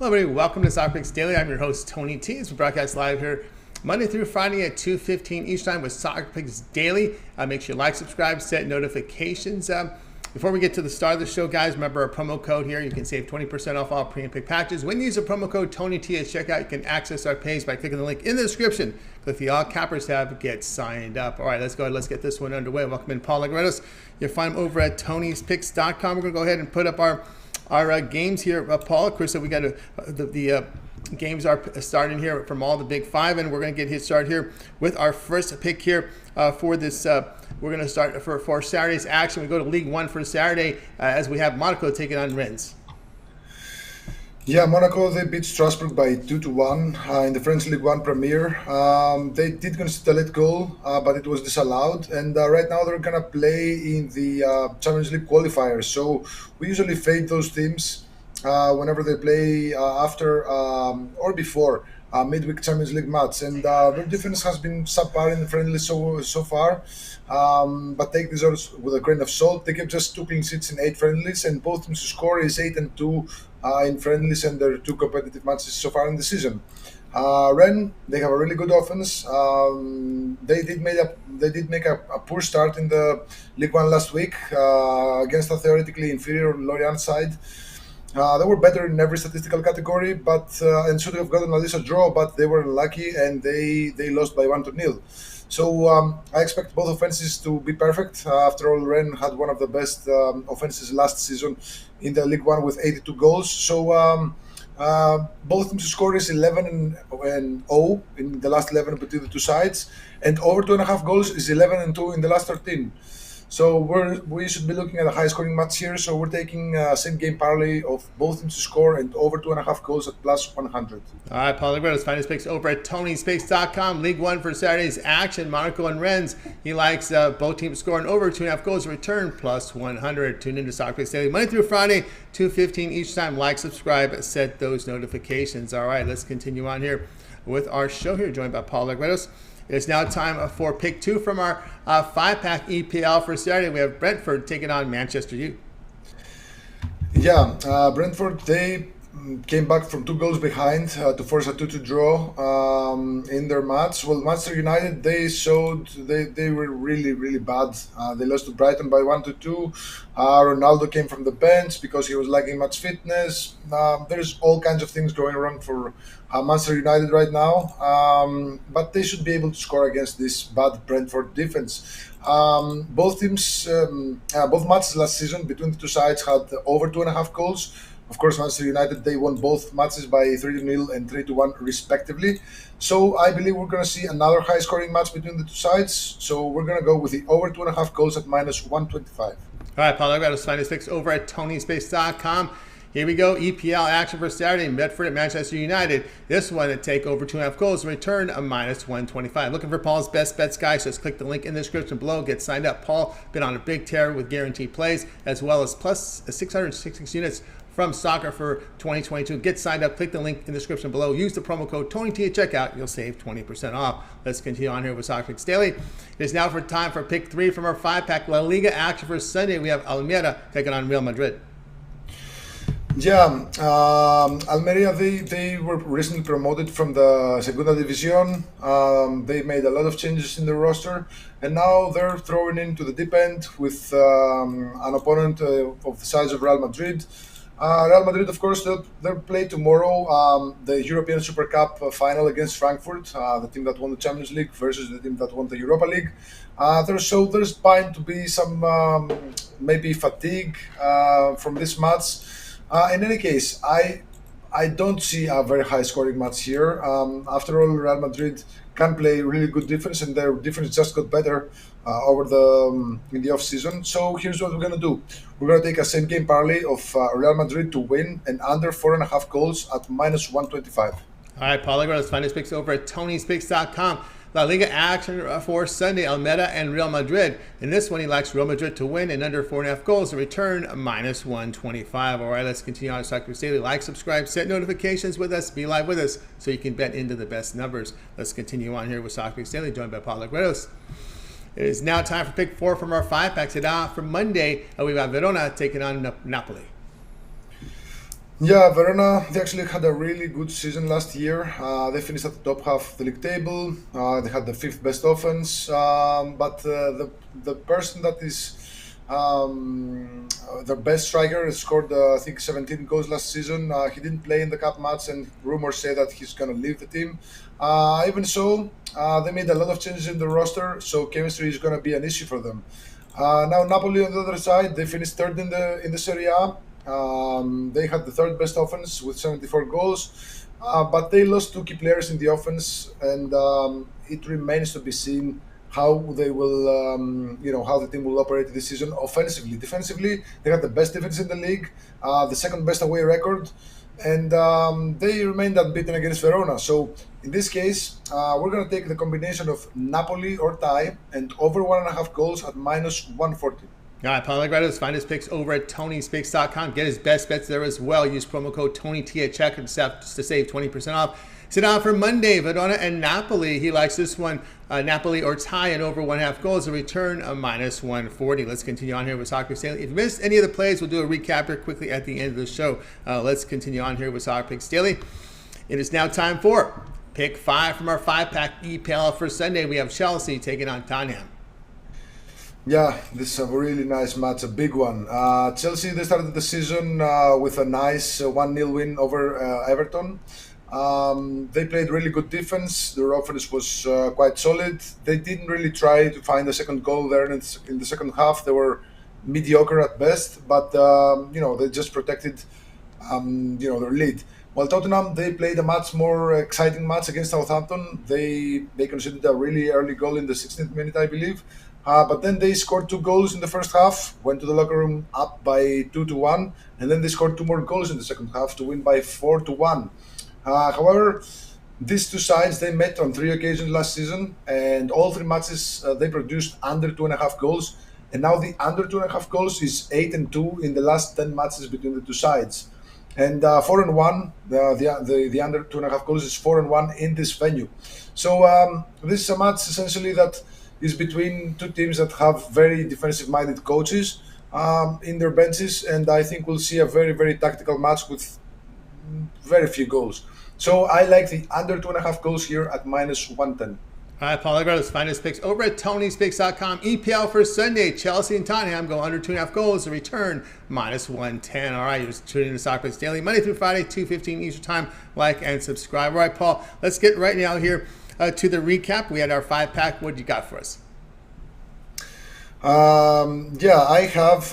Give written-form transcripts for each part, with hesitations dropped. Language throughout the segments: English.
Hello, everybody. Welcome to Soccer Picks Daily. I'm your host, Tony T. We broadcast live here Monday through Friday at 2:15 each time with Soccer Picks Daily. Make sure you like, subscribe, set notifications. Before we get to the start of the show, guys, remember our promo code here. You can save 20% off all pre and pick packages. When you use the promo code TonyT at checkout, you can access our page by clicking the link in the description. Click the All Cappers tab, get signed up. All right, let's go ahead. Let's get this one underway. Welcome in Paul Legredos. You'll find him over at Tony'sPicks.com. We're going to go ahead and put up our games here, Paul. Of course, we got the games are starting here from all the Big Five, and we're going to get his start here with our first pick here for this. We're going to start for Saturday's action. We go to League One for Saturday as we have Monaco taking on Rennes. Yeah, Monaco, they beat Strasbourg by 2-1 in the French Ligue 1 Premier. They did consider a late goal, but it was disallowed. And right now they're going to play in the Champions League qualifiers. So we usually fade those teams whenever they play after or before midweek Champions League match. And their defense has been subpar in the friendly so far. But take this also with a grain of salt. They kept just 2 clean sheets in 8 friendlies, and both teams to score is 8-2 in friendlies and their 2 competitive matches so far in the season. Rennes, they have a really good offense. They did make a poor start in the Ligue 1 last week against a theoretically inferior Lorient side. They were better in every statistical category, but and should have gotten at least a draw, but they were unlucky and they lost by 1-0. So I expect both offenses to be perfect. After all, Rennes had one of the best offenses last season in the League One with 82 goals. So both teams' score is 11-0 in the last 11 between the two sides, and over 2.5 goals is 11-2 in the last 13. So we should be looking at a high-scoring match here. So we're taking same-game parlay of both teams to score and over 2.5 goals at plus 100. All right, Paul Legredos, find his picks over at Tony'sPicks.com. League One for Saturday's action, Monaco and Rennes. He likes both teams scoring over 2.5 goals, return plus 100. Tune into Soccer Picks Daily Monday through Friday, 2:15 each time. Like, subscribe, set those notifications. All right, let's continue on here with our show here, joined by Paul Legredos. It's now time for pick 2 from our 5-pack EPL for Saturday. We have Brentford taking on Manchester U. Yeah, Brentford, they came back from 2 goals behind to force a 2-2 draw in their match. Well, Manchester United, they were really, really bad. They lost to Brighton by 1-2. Ronaldo came from the bench because he was lacking much fitness. There's all kinds of things going wrong for Manchester United right now, but they should be able to score against this bad Brentford defense. Both teams, both matches last season between the two sides had over 2.5 goals. Of course, Manchester United, they won both matches by 3-0 and 3-1 respectively. So I believe we're going to see another high-scoring match between the two sides. So we're going to go with the over 2.5 goals at minus 125. All right, Paul, I've got to find his picks over at Tony'sPicks.com. Here we go, EPL action for Saturday, Bedford at Manchester United. This one to take over 2.5 goals, return a minus 125. Looking for Paul's best bets, guys, just click the link in the description below. Get signed up. Paul been on a big tear with guaranteed plays, as well as plus 666 units from soccer for 2022. Get signed up. Click the link in the description below. Use the promo code TonyT at checkout. You'll save 20% off. Let's continue on here with Soccer Picks Daily. It is now for time for pick 3 from our 5-pack La Liga action for Sunday. We have Almeida taking on Real Madrid. Yeah, Almeria, they were recently promoted from the Segunda División. They made a lot of changes in the roster, and now they're thrown into the deep end with an opponent of the size of Real Madrid. Real Madrid, of course, they'll play tomorrow the European Super Cup final against Frankfurt, the team that won the Champions League versus the team that won the Europa League. There's bound to be some maybe fatigue from this match. In any case, I don't see a very high-scoring match here. After all, Real Madrid can play really good defense, and their defense just got better in the off-season. So here's what we're going to do. We're going to take a same-game parlay of Real Madrid to win and under 4.5 goals at minus 125. All right, Paul, let's find his picks over at Tony'sPicks.com. La Liga action for Sunday, Almeida and Real Madrid. In this one, he likes Real Madrid to win and under 4.5 goals, to return minus 125. All right, let's continue on Soccer Picks Daily. Like, subscribe, set notifications with us, be live with us so you can bet into the best numbers. Let's continue on here with Soccer Picks Daily, joined by Paul Legredos. It is now time for pick 4 from our 5-pack. For Monday, we've got Verona taking on Napoli. Yeah, Verona, they actually had a really good season last year. They finished at the top half of the league table. They had the fifth best offense. But the person that is the best striker scored, I think, 17 goals last season. He didn't play in the cup match, and rumors say that he's going to leave the team. Even so, they made a lot of changes in the roster, so chemistry is going to be an issue for them. Now Napoli on the other side, they finished third in the Serie A. They had the third best offense with 74 goals, but they lost two key players in the offense, and it remains to be seen how they will, how the team will operate this season offensively. Defensively, they had the best defense in the league, the second best away record, and they remained unbeaten against Verona. So in this case, we're going to take the combination of Napoli or tie and over 1.5 goals at minus 140. All right, Paul Allegretto's find his picks over at Tony'sPicks.com. Get his best bets there as well. Use promo code TonyT at checkout to save 20% off. Sit down for Monday, Verona and Napoli. He likes this one. Napoli or tie and over 1.5 goals. A return of minus 140. Let's continue on here with Soccer Daily. If you missed any of the plays, we'll do a recap here quickly at the end of the show. Let's continue on here with Soccer Picks Daily. It is now time for Pick 5 from our 5-pack EPL for Sunday. We have Chelsea taking on Tottenham. Yeah, this is a really nice match, a big one. Chelsea, they started the season with a nice 1-0 win over Everton. They played really good defense. Their offense was quite solid. They didn't really try to find a second goal there in the second half. They were mediocre at best, but they just protected their lead. While Tottenham, they played a much more exciting match against Southampton. They conceded a really early goal in the 16th minute, I believe. But then they scored 2 goals in the first half, went to the locker room up by 2-1, and then they scored 2 more goals in the second half to win by 4-1. However, these two sides, they met on 3 occasions last season, and all 3 matches they produced under 2.5 goals. And now the under 2.5 goals is 8-2 in the last 10 matches between the two sides. And 4-1, the under 2.5 goals is 4-1 in this venue. So this is a match essentially that is between two teams that have very defensive-minded coaches in their benches, and I think we'll see a very, very tactical match with very few goals. So I like the under 2.5 goals here at minus 110. All right, Paul Allegretto's find his picks over at Tony'sPicks.com. EPL for Sunday, Chelsea and Tottenham go under 2.5 goals. The return, minus 110. All right, you're just tuning in to Soccer Picks Daily, Monday through Friday, 2:15 Eastern Time. Like and subscribe. All right, Paul, let's get right now here to the recap. We had our 5-pack. What do you got for us? I have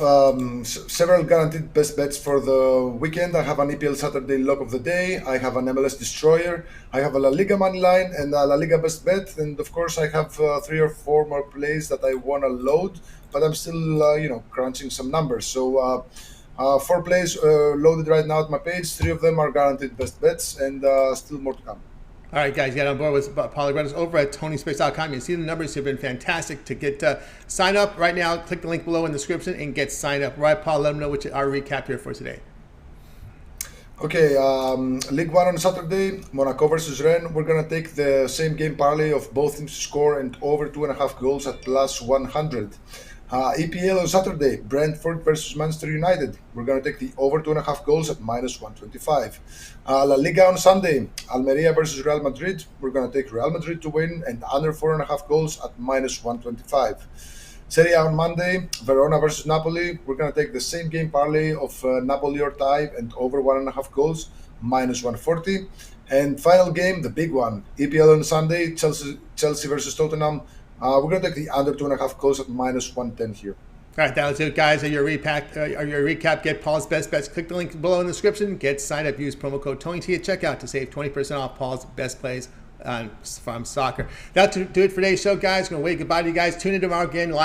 several guaranteed best bets for the weekend. I have an EPL Saturday lock of the day. I have an MLS destroyer. I have a La Liga money line and a La Liga best bet. And of course, I have 3 or 4 more plays that I want to load, but I'm still, crunching some numbers. So 4 plays loaded right now at my page. 3 of them are guaranteed best bets, and still more to come. All right, guys, get on board with Paul Allegretto's over at Tony'sPicks.com. You see the numbers have been fantastic. To get sign up right now, click the link below in the description and get signed up. Right, Paul, let them know our recap here for today. Okay, Ligue 1 on Saturday, Monaco versus Rennes. We're going to take the same game parlay of both teams to score and over 2.5 goals at plus 100. EPL on Saturday, Brentford versus Manchester United. We're going to take the over 2.5 goals at minus 125. La Liga on Sunday, Almeria versus Real Madrid. We're going to take Real Madrid to win and under 4.5 goals at minus 125. Serie A on Monday, Verona versus Napoli. We're going to take the same game parlay of Napoli or tie and over 1.5 goals, minus 140. And final game, the big one, EPL on Sunday, Chelsea versus Tottenham. We're going to take the under 2.5 goals at minus 110 here. All right, that was it, guys. Your recap. Get Paul's best bets. Click the link below in the description. Get signed up. Use promo code TonyT at checkout to save 20% off Paul's best plays from soccer. That'll do it for today's show, guys. Going to wave goodbye to you guys. Tune in tomorrow again.